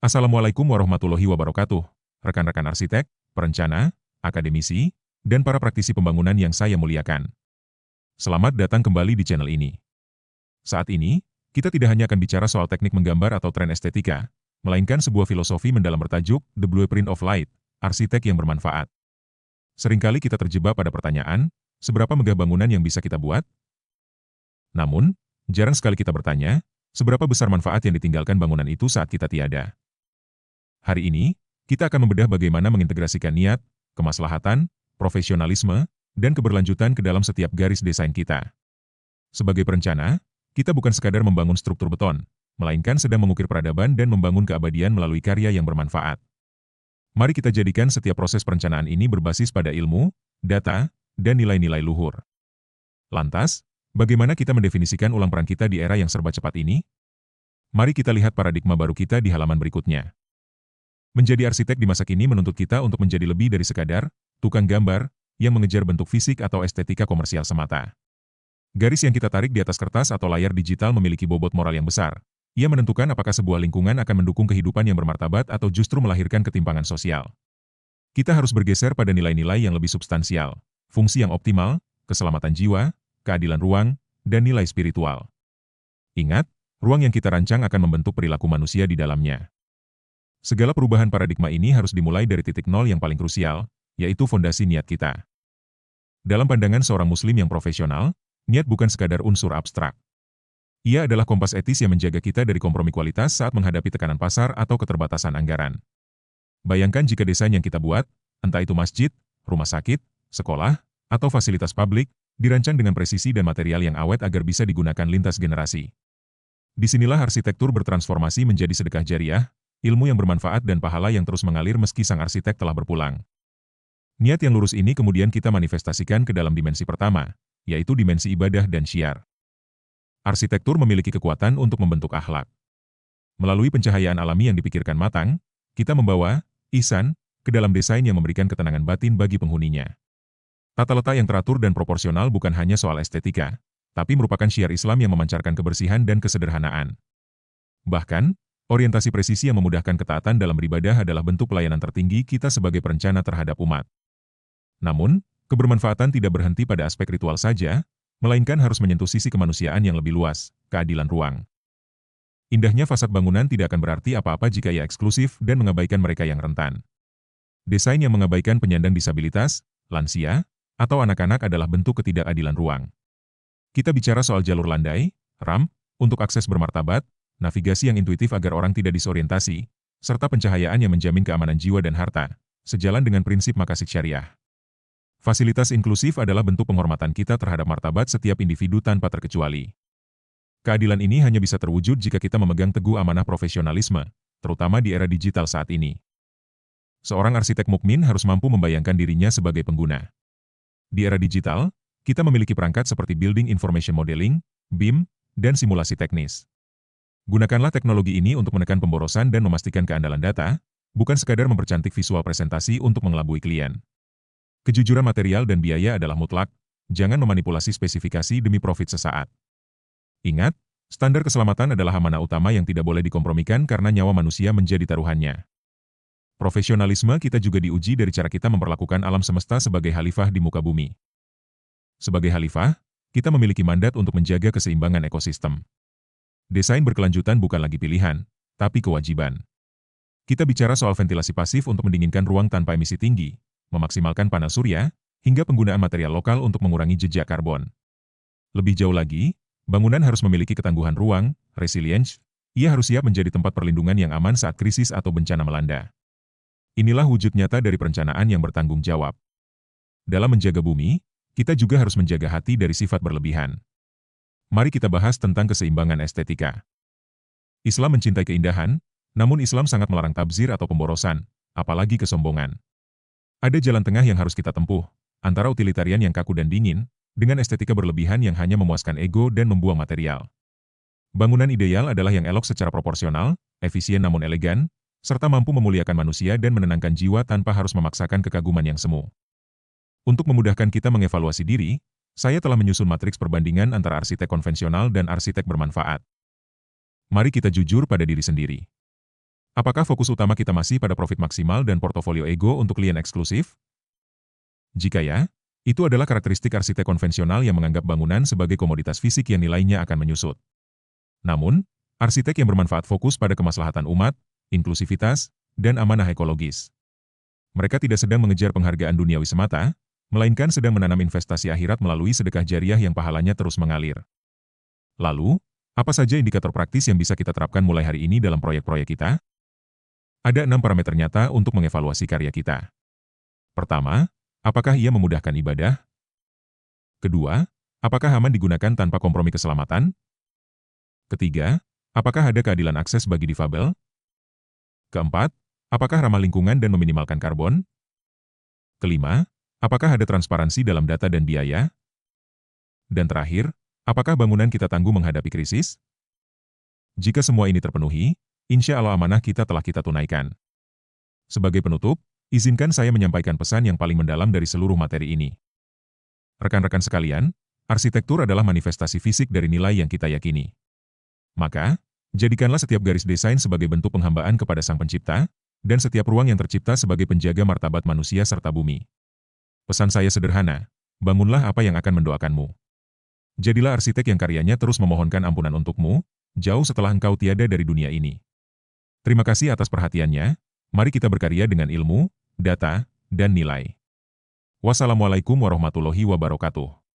Assalamualaikum warahmatullahi wabarakatuh, rekan-rekan arsitek, perencana, akademisi, dan para praktisi pembangunan yang saya muliakan. Selamat datang kembali di channel ini. Saat ini, kita tidak hanya akan bicara soal teknik menggambar atau tren estetika, melainkan sebuah filosofi mendalam bertajuk The Blueprint of Light, arsitek yang bermanfaat. Seringkali kita terjebak pada pertanyaan, seberapa megah bangunan yang bisa kita buat? Namun, jarang sekali kita bertanya, seberapa besar manfaat yang ditinggalkan bangunan itu saat kita tiada. Hari ini, kita akan membedah bagaimana mengintegrasikan niat, kemaslahatan, profesionalisme, dan keberlanjutan ke dalam setiap garis desain kita. Sebagai perencana, kita bukan sekadar membangun struktur beton, melainkan sedang mengukir peradaban dan membangun keabadian melalui karya yang bermanfaat. Mari kita jadikan setiap proses perencanaan ini berbasis pada ilmu, data, dan nilai-nilai luhur. Lantas, bagaimana kita mendefinisikan ulang peran kita di era yang serba cepat ini? Mari kita lihat paradigma baru kita di halaman berikutnya. Menjadi arsitek di masa kini menuntut kita untuk menjadi lebih dari sekadar tukang gambar yang mengejar bentuk fisik atau estetika komersial semata. Garis yang kita tarik di atas kertas atau layar digital memiliki bobot moral yang besar. Ia menentukan apakah sebuah lingkungan akan mendukung kehidupan yang bermartabat atau justru melahirkan ketimpangan sosial. Kita harus bergeser pada nilai-nilai yang lebih substansial, fungsi yang optimal, keselamatan jiwa, keadilan ruang, dan nilai spiritual. Ingat, ruang yang kita rancang akan membentuk perilaku manusia di dalamnya. Segala perubahan paradigma ini harus dimulai dari titik nol yang paling krusial, yaitu fondasi niat kita. Dalam pandangan seorang muslim yang profesional, niat bukan sekadar unsur abstrak. Ia adalah kompas etis yang menjaga kita dari kompromi kualitas saat menghadapi tekanan pasar atau keterbatasan anggaran. Bayangkan jika desain yang kita buat, entah itu masjid, rumah sakit, sekolah, atau fasilitas publik, dirancang dengan presisi dan material yang awet agar bisa digunakan lintas generasi. Disinilah arsitektur bertransformasi menjadi sedekah jariah, ilmu yang bermanfaat dan pahala yang terus mengalir meski sang arsitek telah berpulang. Niat yang lurus ini kemudian kita manifestasikan ke dalam dimensi pertama, yaitu dimensi ibadah dan syiar. Arsitektur memiliki kekuatan untuk membentuk akhlak. Melalui pencahayaan alami yang dipikirkan matang, kita membawa ihsan ke dalam desain yang memberikan ketenangan batin bagi penghuninya. Tata letak yang teratur dan proporsional bukan hanya soal estetika, tapi merupakan syiar Islam yang memancarkan kebersihan dan kesederhanaan. Bahkan, orientasi presisi yang memudahkan ketaatan dalam beribadah adalah bentuk pelayanan tertinggi kita sebagai perencana terhadap umat. Namun, kebermanfaatan tidak berhenti pada aspek ritual saja, melainkan harus menyentuh sisi kemanusiaan yang lebih luas, keadilan ruang. Indahnya fasad bangunan tidak akan berarti apa-apa jika ia eksklusif dan mengabaikan mereka yang rentan. Desain yang mengabaikan penyandang disabilitas, lansia, atau anak-anak adalah bentuk ketidakadilan ruang. Kita bicara soal jalur landai, ramp, untuk akses bermartabat, navigasi yang intuitif agar orang tidak disorientasi, serta pencahayaan yang menjamin keamanan jiwa dan harta, sejalan dengan prinsip maqasid syariah. Fasilitas inklusif adalah bentuk penghormatan kita terhadap martabat setiap individu tanpa terkecuali. Keadilan ini hanya bisa terwujud jika kita memegang teguh amanah profesionalisme, terutama di era digital saat ini. Seorang arsitek mukmin harus mampu membayangkan dirinya sebagai pengguna. Di era digital, kita memiliki perangkat seperti Building Information Modeling, BIM, dan simulasi teknis. Gunakanlah teknologi ini untuk menekan pemborosan dan memastikan keandalan data, bukan sekadar mempercantik visual presentasi untuk mengelabui klien. Kejujuran material dan biaya adalah mutlak, jangan memanipulasi spesifikasi demi profit sesaat. Ingat, standar keselamatan adalah amanah utama yang tidak boleh dikompromikan karena nyawa manusia menjadi taruhannya. Profesionalisme kita juga diuji dari cara kita memperlakukan alam semesta sebagai khalifah di muka bumi. Sebagai khalifah, kita memiliki mandat untuk menjaga keseimbangan ekosistem. Desain berkelanjutan bukan lagi pilihan, tapi kewajiban. Kita bicara soal ventilasi pasif untuk mendinginkan ruang tanpa emisi tinggi, memaksimalkan panel surya, hingga penggunaan material lokal untuk mengurangi jejak karbon. Lebih jauh lagi, bangunan harus memiliki ketangguhan ruang, resilience, ia harus siap menjadi tempat perlindungan yang aman saat krisis atau bencana melanda. Inilah wujud nyata dari perencanaan yang bertanggung jawab. Dalam menjaga bumi, kita juga harus menjaga hati dari sifat berlebihan. Mari kita bahas tentang keseimbangan estetika. Islam mencintai keindahan, namun Islam sangat melarang tabzir atau pemborosan, apalagi kesombongan. Ada jalan tengah yang harus kita tempuh, antara utilitarian yang kaku dan dingin, dengan estetika berlebihan yang hanya memuaskan ego dan membuang material. Bangunan ideal adalah yang elok secara proporsional, efisien namun elegan, serta mampu memuliakan manusia dan menenangkan jiwa tanpa harus memaksakan kekaguman yang semu. Untuk memudahkan kita mengevaluasi diri, saya telah menyusun matriks perbandingan antara arsitek konvensional dan arsitek bermanfaat. Mari kita jujur pada diri sendiri. Apakah fokus utama kita masih pada profit maksimal dan portofolio ego untuk klien eksklusif? Jika ya, itu adalah karakteristik arsitek konvensional yang menganggap bangunan sebagai komoditas fisik yang nilainya akan menyusut. Namun, arsitek yang bermanfaat fokus pada kemaslahatan umat, inklusivitas, dan amanah ekologis. Mereka tidak sedang mengejar penghargaan duniawi semata, melainkan sedang menanam investasi akhirat melalui sedekah jariah yang pahalanya terus mengalir. Lalu, apa saja indikator praktis yang bisa kita terapkan mulai hari ini dalam proyek-proyek kita? Ada 6 parameter nyata untuk mengevaluasi karya kita. Pertama, apakah ia memudahkan ibadah? Kedua, apakah aman digunakan tanpa kompromi keselamatan? Ketiga, apakah ada keadilan akses bagi difabel? Keempat, apakah ramah lingkungan dan meminimalkan karbon? Kelima, apakah ada transparansi dalam data dan biaya? Dan terakhir, apakah bangunan kita tangguh menghadapi krisis? Jika semua ini terpenuhi, insya Allah amanah kita telah kita tunaikan. Sebagai penutup, izinkan saya menyampaikan pesan yang paling mendalam dari seluruh materi ini. Rekan-rekan sekalian, arsitektur adalah manifestasi fisik dari nilai yang kita yakini. Maka, jadikanlah setiap garis desain sebagai bentuk penghambaan kepada Sang Pencipta, dan setiap ruang yang tercipta sebagai penjaga martabat manusia serta bumi. Pesan saya sederhana, bangunlah apa yang akan mendoakanmu. Jadilah arsitek yang karyanya terus memohonkan ampunan untukmu, jauh setelah engkau tiada dari dunia ini. Terima kasih atas perhatiannya, mari kita berkarya dengan ilmu, data, dan nilai. Wassalamualaikum warahmatullahi wabarakatuh.